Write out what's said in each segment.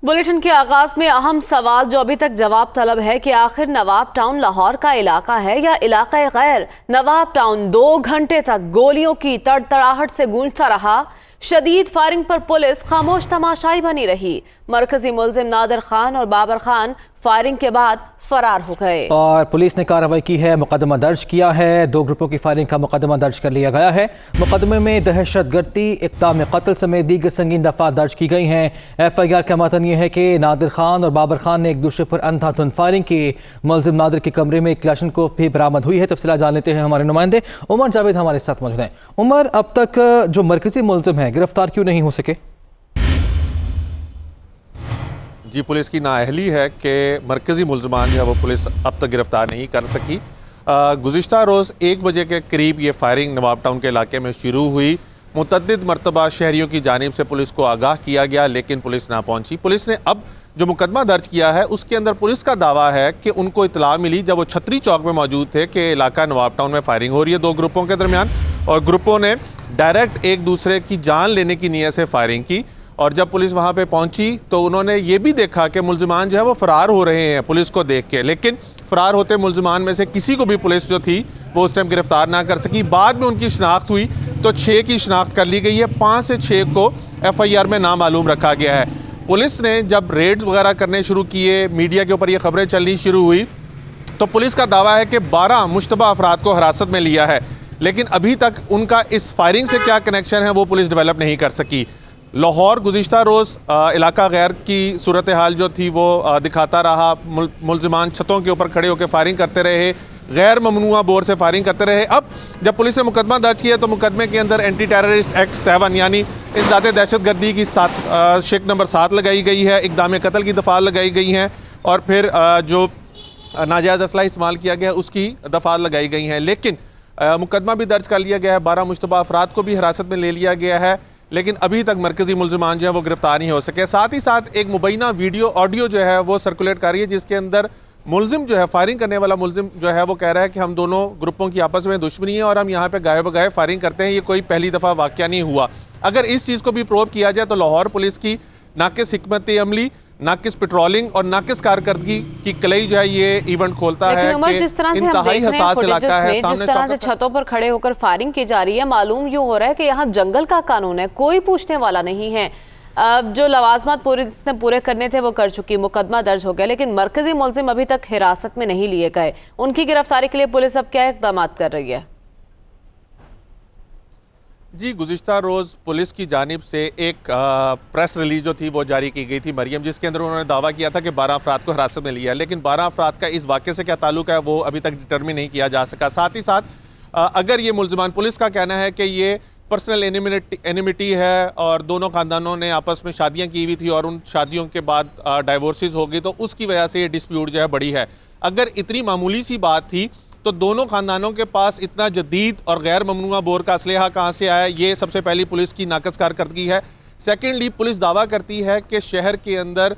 Bulletin के आगाज में अहम सवाल जो अभी तक जवाब तलब है कि आखिर नवाब टाउन लाहौर का इलाका है या इलाका गैर। नवाब टाउन 2 घंटे तक गोलियों की तड़तड़ाहट से गूंजता रहा। शदीद फायरिंग पर पुलिस खामोश तमाशाई बनी रही। मरकजी मुल्जिम नादिर खान और बाबर खान फायरिंग के बाद फरार हो गए और पुलिस ने कार्रवाई की है, मुकदमा दर्ज किया है। 2 ग्रुपों की फायरिंग का मुकदमा दर्ज कर लिया गया है। मुकदमे में दहशतगर्दी, इक़दाम कत्ल समेत दीगर संगीन दफात दर्ज की गई हैं। FIR का मतन यह है कि नादिर खान और बाबर खान ने एक दूसरे पर अंधाधुंध फायरिंग की। मुल्जिम नादिर के कमरे में एक क्लाशनकोफ भी बरामद हुई है। तफसीलात जान लेते हैं, हमारे नुमाइंदे उमर जावेद हमारे साथ मौजूद हैं। उमर, अब तक जो मरकजी मुल्जिम है गिरफ्तार क्यों नहीं हो सके? जी, पुलिस की नाअहली है कि मरकज़ी मुल्ज़मान जो है वो पुलिस अब तक गिरफ़्तार नहीं कर सकी। गुज़िश्ता रोज़ 1 बजे के करीब ये फायरिंग नवाब टाउन के इलाके में शुरू हुई। मुतअद्दिद मरतबा शहरियों की जानिब से पुलिस को आगाह किया गया, लेकिन पुलिस ना पहुंची। पुलिस ने अब जो मुकदमा दर्ज किया है उसके अंदर पुलिस का दावा है कि उनको इतला मिली जब वो छतरी चौक में मौजूद थे कि इलाका नवाब टाउन में फायरिंग हो रही है 2 ग्रुपों के दरमियान, और ग्रुपों ने डायरेक्ट एक दूसरे की जान लेने की नीयत से फायरिंग की। और जब पुलिस वहाँ पे पहुंची तो उन्होंने ये भी देखा कि मुल्ज़िमान जो है वो फ़रार हो रहे हैं पुलिस को देख के, लेकिन फ़रार होते मुल्ज़िमान में से किसी को भी पुलिस जो थी वो उस टाइम गिरफ़्तार ना कर सकी। बाद में उनकी शनाख्त हुई तो 6 की शनाख्त कर ली गई है। 5 से 6 को FIR में नामालूम रखा गया है। पुलिस ने जब रेड्स वगैरह करने शुरू किए, मीडिया के ऊपर ये खबरें चलनी शुरू हुई, तो पुलिस का दावा है कि 12 मुश्तबा अफराद को हिरासत में लिया है, लेकिन अभी तक उनका इस फायरिंग से क्या कनेक्शन है वो पुलिस डेवलप नहीं कर सकी। लाहौर गुज़िश्ता रोज़ इलाका गैर की सूरत हाल जो थी वो दिखाता रहा। मुल्ज़िमान छतों के ऊपर खड़े होकर फायरिंग करते रहे, गैर ममनुआ बोर से फायरिंग करते रहे। अब जब पुलिस ने मुकदमा दर्ज किया तो मुकदमे के अंदर एंटी टेररिस्ट एक्ट 7 यानी इंसदाद दहशतगर्दी की शेक नंबर 7 लगाई गई है, इक़दाम कत्ल की दफ़ात लगाई गई हैं, और फिर जो नाजायज़ असला इस्तेमाल किया गया उसकी दफ़ात लगाई गई हैं। लेकिन मुकदमा भी दर्ज कर लिया गया है, 12 मुश्तबा अफराद को भी हिरासत में ले लिया गया है, लेकिन अभी तक मरकज़ी मुल्ज़िमान जो है वो गिरफ़्तार नहीं हो सके। साथ ही साथ एक मुबैना वीडियो ऑडियो जो है वो सर्कुलेट कर रही है, जिसके अंदर मुल्ज़िम जो है, फायरिंग करने वाला मुल्ज़िम जो है वो कह रहा है कि हम दोनों ग्रुपों की आपस में दुश्मनी है और हम यहाँ पे गाये बगाए फायरिंग करते हैं, ये कोई पहली दफ़ा वाक़या नहीं हुआ। अगर इस चीज़ को भी प्रूव किया जाए तो लाहौर पुलिस की नाकिस हिकमत अमली, नाकिस पेट्रोलिंग और नाकिस कारकर्दगी की कलई जो है ये इवेंट खोलता है कि जिस तरह से हम देख रहे हैं फुटेजेस में, जिस तरह से छतों पर खड़े होकर फायरिंग की जा रही है, मालूम यूं हो रहा है कि यहाँ जंगल का कानून है, कोई पूछने वाला नहीं है। जो लवाजमात पूरे करने थे वो कर चुकी, मुकदमा दर्ज हो गया, लेकिन मरकजी मुल्जिम अभी तक हिरासत में नहीं लिए गए। उनकी गिरफ्तारी के लिए पुलिस अब क्या इक़दाम कर रही है? जी, गुज़िश्ता रोज़ पुलिस की जानिब से एक प्रेस रिलीज जो थी वो जारी की गई थी मरियम, जिसके अंदर उन्होंने दावा किया था कि 12 अफराद को हिरासत में लिया है, लेकिन 12 अफराद का इस वाक़े से क्या ताल्लुक है वो अभी तक डिटर्मिन नहीं किया जा सका। साथ ही साथ अगर ये मुल्ज़िमान, पुलिस का कहना है कि ये पर्सनल एनिमिटी है और दोनों ख़ानदानों ने आपस में शादियाँ की हुई थी और उन शादियों के बाद डाइवोर्सेस हो गई, तो उसकी वजह से ये डिस्प्यूट जो है बड़ी है। अगर इतनी मामूली सी बात थी तो दोनों खानदानों के पास इतना जदीद और गैर ममनुआ बोर का असलहा कहाँ से आया, ये सबसे पहली पुलिस की नाकस कारकर्दगी है। सेकेंडली, पुलिस दावा करती है कि शहर के अंदर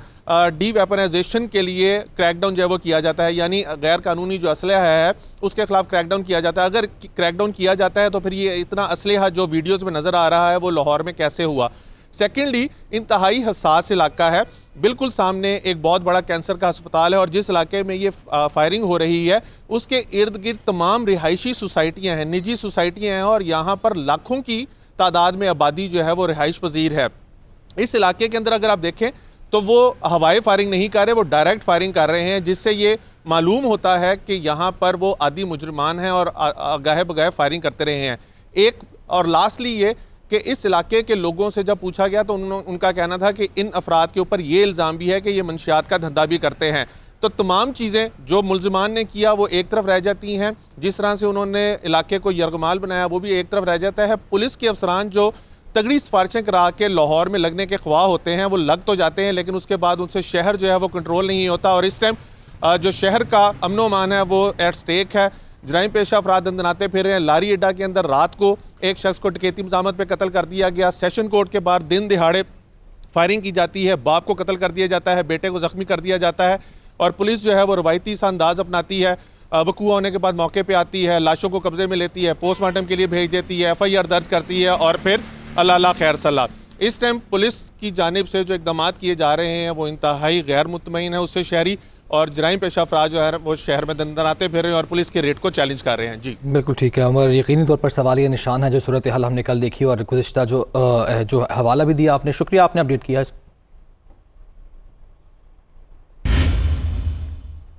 डी वेपनाइजेशन के लिए क्रैकडाउन जो है वो किया जाता है, यानी गैर कानूनी जो असलहा है उसके खिलाफ क्रैकडाउन किया जाता है। अगर क्रैकडाउन किया जाता है तो फिर ये इतना असलहा जो वीडियोज़ में नज़र आ रहा है वो लाहौर में कैसे हुआ। सेकेंडली, इंतहाई हसास इलाका है, बिल्कुल सामने एक बहुत बड़ा कैंसर का अस्पताल है, और जिस इलाके में ये फायरिंग हो रही है उसके इर्द गिर्द तमाम रिहायशी सोसाइटियाँ हैं, निजी सोसाइटियाँ हैं, और यहाँ पर लाखों की तादाद में आबादी जो है वो रिहाइश पजीर है। इस इलाके के अंदर अगर आप देखें तो वो हवाई फायरिंग नहीं कर रहे, वो डायरेक्ट फायरिंग कर रहे हैं, जिससे ये मालूम होता है कि यहाँ पर वो आदि मुजरमान हैं और गाहे बगाहे फायरिंग करते रहे हैं। एक और लास्टली ये कि इस इलाके के लोगों से जब पूछा गया तो उनका कहना था कि इन अफराद के ऊपर ये इल्ज़ाम भी है कि ये मंशियात का धंधा भी करते हैं। तो तमाम चीज़ें जो मुल्ज़िमान ने किया वो एक तरफ रह जाती हैं, जिस तरह से उन्होंने इलाके को यरगमाल बनाया वो भी एक तरफ रह जाता है। पुलिस के अफसरान जो तगड़ी सिफारिशें करा के लाहौर में लगने के ख्वाह होते हैं वो लग तो जाते हैं, लेकिन उसके बाद उनसे शहर जो है वो कंट्रोल नहीं होता, और इस टाइम जो शहर का अमन व अमान है वो एट स्टेक है। जराइम पेशा अफराद दंदनाते फिर रहे हैं। लारी अड्डा के अंदर रात को एक शख्स को डकैती मज़ामत पे कत्ल कर दिया गया। सेशन कोर्ट के बाहर दिन दिहाड़े फायरिंग की जाती है, बाप को कत्ल कर दिया जाता है, बेटे को ज़ख्मी कर दिया जाता है, और पुलिस जो है वो रवायती सा अंदाज अपनाती है। वकूआ होने के बाद मौके पे आती है, लाशों को कब्जे में लेती है, पोस्टमार्टम के लिए भेज देती है, FIR दर्ज करती है, और फिर अल्लाह खैर सलाह। इस टाइम पुलिस की जानिब से जो इकदाम किए जा रहे हैं वो इंतहाई गैर मुतमईन है। उससे शहरी और जराइम पेशा अफराद जो है वो शहर में दंदनाते फिर रहे हैं और पुलिस के रेट को चैलेंज कर रहे हैं। जी बिल्कुल ठीक है उमर, यकीनी तौर पर सवालिया निशान है जो सूरत हाल हमने कल देखी और गुज़िश्ता जो हवाला भी दिया आपने। शुक्रिया, आपने अपडेट किया।